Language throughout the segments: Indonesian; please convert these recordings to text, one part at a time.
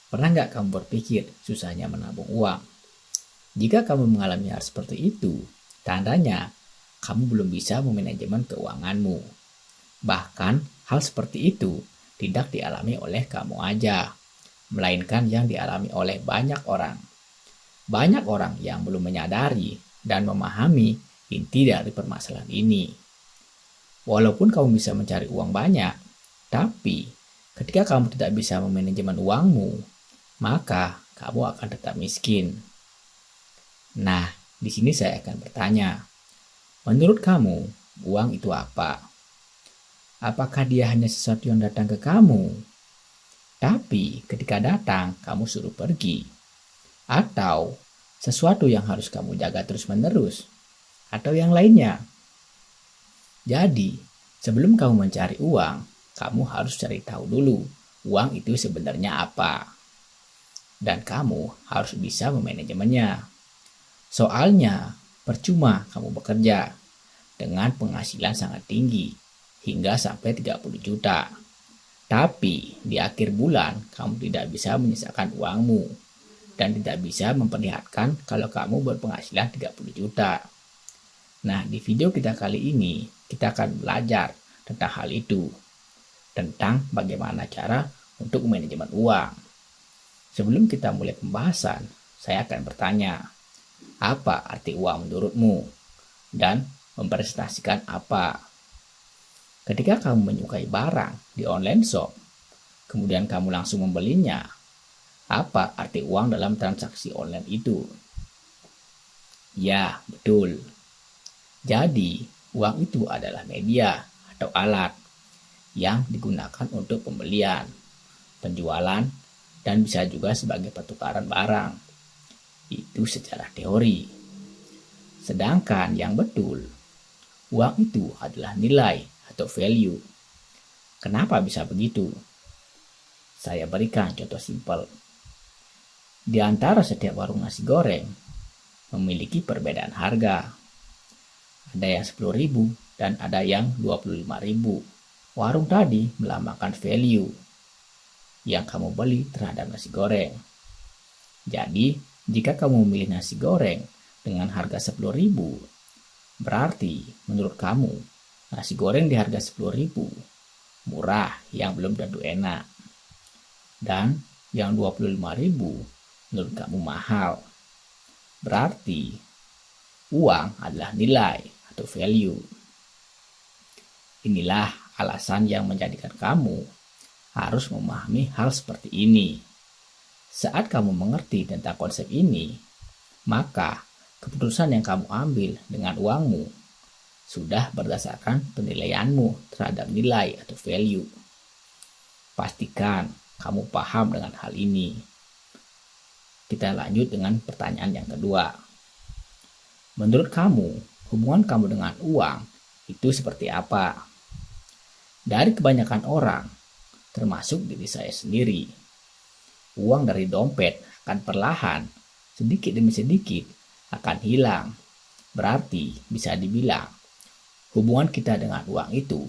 Pernah nggak kamu berpikir susahnya menabung uang? Jika kamu mengalami hal seperti itu, tandanya kamu belum bisa memanajemen keuanganmu. Bahkan hal seperti itu tidak dialami oleh kamu aja, melainkan yang dialami oleh banyak orang. Banyak orang yang belum menyadari dan memahami inti dari permasalahan ini. Walaupun kamu bisa mencari uang banyak, tapi ketika kamu tidak bisa memanajemen uangmu, maka kamu akan tetap miskin. Nah, di sini saya akan bertanya, menurut kamu, uang itu apa? Apakah dia hanya sesuatu yang datang ke kamu? Tapi ketika datang, kamu suruh pergi. Atau sesuatu yang harus kamu jaga terus-menerus? Atau yang lainnya? Jadi, sebelum kamu mencari uang, kamu harus cari tahu dulu uang itu sebenarnya apa. Dan kamu harus bisa memanajemennya. Soalnya, percuma kamu bekerja dengan penghasilan sangat tinggi, hingga sampai 30 juta. Tapi di akhir bulan, kamu tidak bisa menyisakan uangmu, dan tidak bisa memperlihatkan kalau kamu berpenghasilan 30 juta. Nah, di video kita kali ini, kita akan belajar tentang hal itu, tentang bagaimana cara untuk manajemen uang. Sebelum kita mulai pembahasan, saya akan bertanya, apa arti uang menurutmu? Dan mempresentasikan apa? Ketika kamu menyukai barang di online shop, kemudian kamu langsung membelinya, apa arti uang dalam transaksi online itu? Ya, betul. Jadi, uang itu adalah media atau alat yang digunakan untuk pembelian, penjualan, dan bisa juga sebagai pertukaran barang. Itu secara teori. Sedangkan yang betul, uang itu adalah nilai atau value. Kenapa bisa begitu? Saya berikan contoh simpel. Di antara setiap warung nasi goreng memiliki perbedaan harga. Ada yang 10.000 dan ada yang 25.000. Warung tadi melambangkan value yang kamu beli terhadap nasi goreng. Jadi, jika kamu memilih nasi goreng dengan harga 10.000, berarti menurut kamu nasi goreng di harga 10.000 murah yang belum tentu enak. Dan yang 25.000 menurut kamu mahal. Berarti uang adalah nilai atau value. Inilah alasan yang menjadikan kamu harus memahami hal seperti ini. Saat kamu mengerti tentang konsep ini, maka keputusan yang kamu ambil dengan uangmu sudah berdasarkan penilaianmu terhadap nilai atau value. Pastikan kamu paham dengan hal ini. Kita lanjut dengan pertanyaan yang kedua. Menurut kamu, hubungan kamu dengan uang itu seperti apa? Dari kebanyakan orang, termasuk diri saya sendiri, uang dari dompet akan perlahan, sedikit demi sedikit, akan hilang. Berarti bisa dibilang, hubungan kita dengan uang itu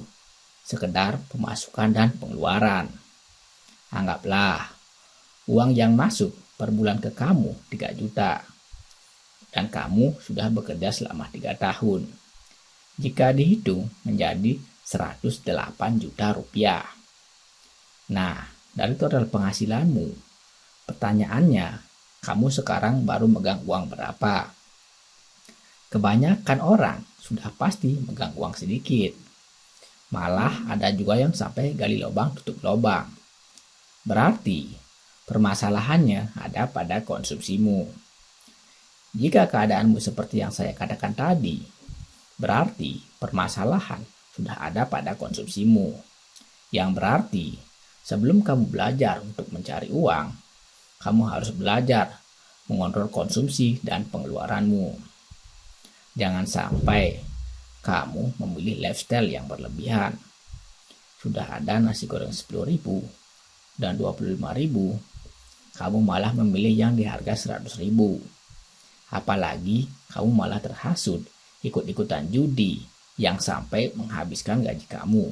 sekedar pemasukan dan pengeluaran. Anggaplah, uang yang masuk per bulan ke kamu 3 juta. Dan kamu sudah bekerja selama 3 tahun. Jika dihitung menjadi 108 juta rupiah. Nah, dari total penghasilanmu, pertanyaannya, kamu sekarang baru megang uang berapa? Kebanyakan orang sudah pasti megang uang sedikit. Malah ada juga yang sampai gali lubang tutup lubang. Berarti permasalahannya ada pada konsumsimu. Jika keadaanmu seperti yang saya katakan tadi, berarti permasalahan sudah ada pada konsumsimu. Yang berarti sebelum kamu belajar untuk mencari uang, kamu harus belajar mengontrol konsumsi dan pengeluaranmu. Jangan sampai kamu memilih lifestyle yang berlebihan. Sudah ada nasi goreng 10.000 dan 25.000, kamu malah memilih yang di harga 100.000. Apalagi kamu malah terhasut ikut-ikutan judi yang sampai menghabiskan gaji kamu.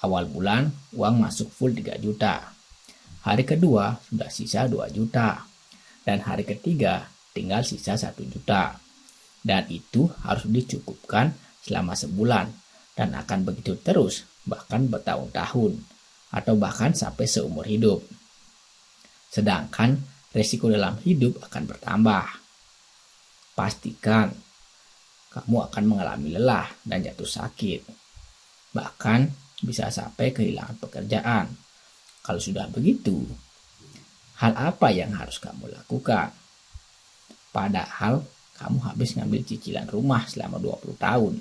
Awal bulan uang masuk full 3 juta. Hari kedua sudah sisa 2 juta. Dan hari ketiga tinggal sisa 1 juta. Dan itu harus dicukupkan selama sebulan dan akan begitu terus bahkan bertahun-tahun atau bahkan sampai seumur hidup. Sedangkan resiko dalam hidup akan bertambah. Pastikan kamu akan mengalami lelah dan jatuh sakit. Bahkan bisa sampai kehilangan pekerjaan. Kalau sudah begitu, hal apa yang harus kamu lakukan? Padahal kamu habis ngambil cicilan rumah selama 20 tahun.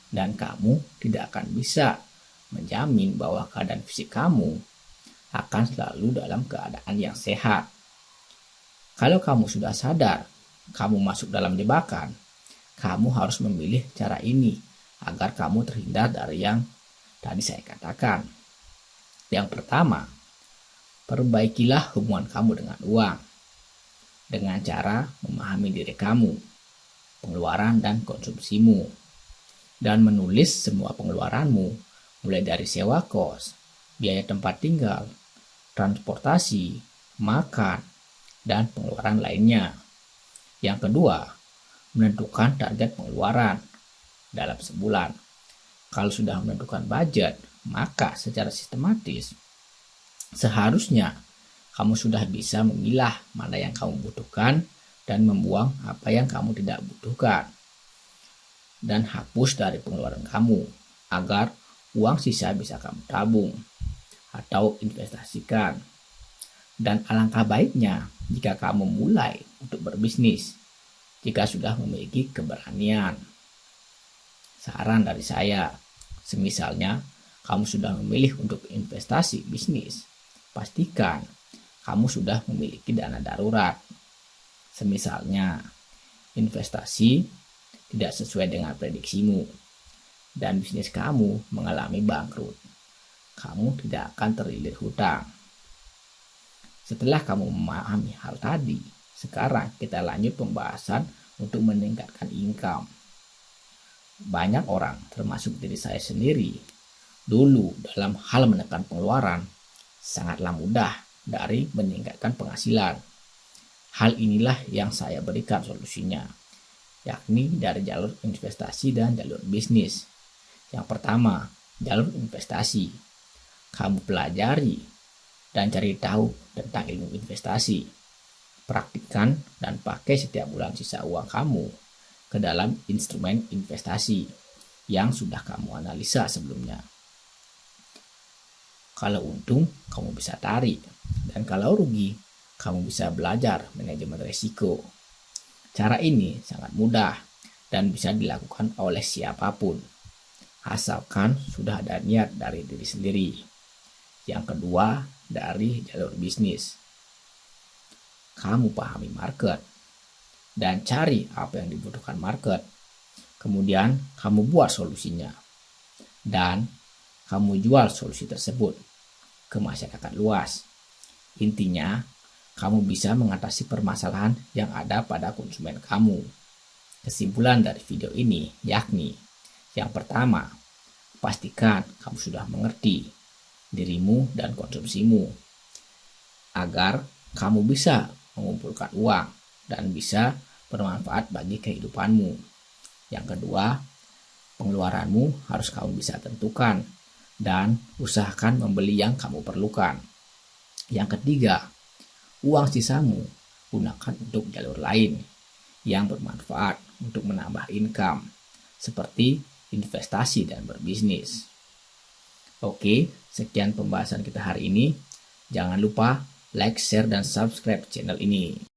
Dan kamu tidak akan bisa menjamin bahwa keadaan fisik kamu akan selalu dalam keadaan yang sehat. Kalau kamu sudah sadar, kamu masuk dalam jebakan, kamu harus memilih cara ini agar kamu terhindar dari yang tadi saya katakan. Yang pertama, perbaikilah hubungan kamu dengan uang dengan cara memahami diri kamu, pengeluaran dan konsumsimu, dan menulis semua pengeluaranmu mulai dari sewa kos, biaya tempat tinggal, transportasi, makan, dan pengeluaran lainnya. Yang kedua, menentukan target pengeluaran dalam sebulan. Kalau sudah menentukan budget, maka secara sistematis seharusnya kamu sudah bisa memilah mana yang kamu butuhkan dan membuang apa yang kamu tidak butuhkan. Dan hapus dari pengeluaran kamu agar uang sisa bisa kamu tabung atau investasikan. Dan alangkah baiknya jika kamu mulai untuk berbisnis jika sudah memiliki keberanian. Saran dari saya, semisalnya kamu sudah memilih untuk investasi bisnis, pastikan kamu sudah memiliki dana darurat. Semisalnya investasi tidak sesuai dengan prediksimu dan bisnis kamu mengalami bangkrut, kamu tidak akan terlilit hutang. Setelah kamu memahami hal tadi, sekarang kita lanjut pembahasan untuk meningkatkan income. Banyak orang, termasuk diri saya sendiri, dulu dalam hal menekan pengeluaran sangatlah mudah dari meningkatkan penghasilan. Hal inilah yang saya berikan solusinya, yakni dari jalur investasi dan jalur bisnis. Yang pertama, jalur investasi. Kamu pelajari dan cari tahu tentang ilmu investasi. Praktikkan dan pakai setiap bulan sisa uang kamu ke dalam instrumen investasi yang sudah kamu analisa sebelumnya. Kalau untung, kamu bisa tarik. Dan kalau rugi, kamu bisa belajar manajemen risiko. Cara ini sangat mudah dan bisa dilakukan oleh siapapun, asalkan sudah ada niat dari diri sendiri. Yang kedua, dari jalur bisnis. Kamu pahami market dan cari apa yang dibutuhkan market. Kemudian kamu buat solusinya dan kamu jual solusi tersebut ke masyarakat luas. Intinya, kamu bisa mengatasi permasalahan yang ada pada konsumen kamu. Kesimpulan dari video ini yakni, yang pertama, pastikan kamu sudah mengerti dirimu dan konsumsimu agar kamu bisa mengumpulkan uang dan bisa bermanfaat bagi kehidupanmu. Yang kedua, pengeluaranmu harus kamu bisa tentukan dan usahakan membeli yang kamu perlukan. Yang ketiga, uang sisamu gunakan untuk jalur lain yang bermanfaat untuk menambah income, seperti investasi dan berbisnis. Oke, sekian pembahasan kita hari ini. Jangan lupa like, share, dan subscribe channel ini.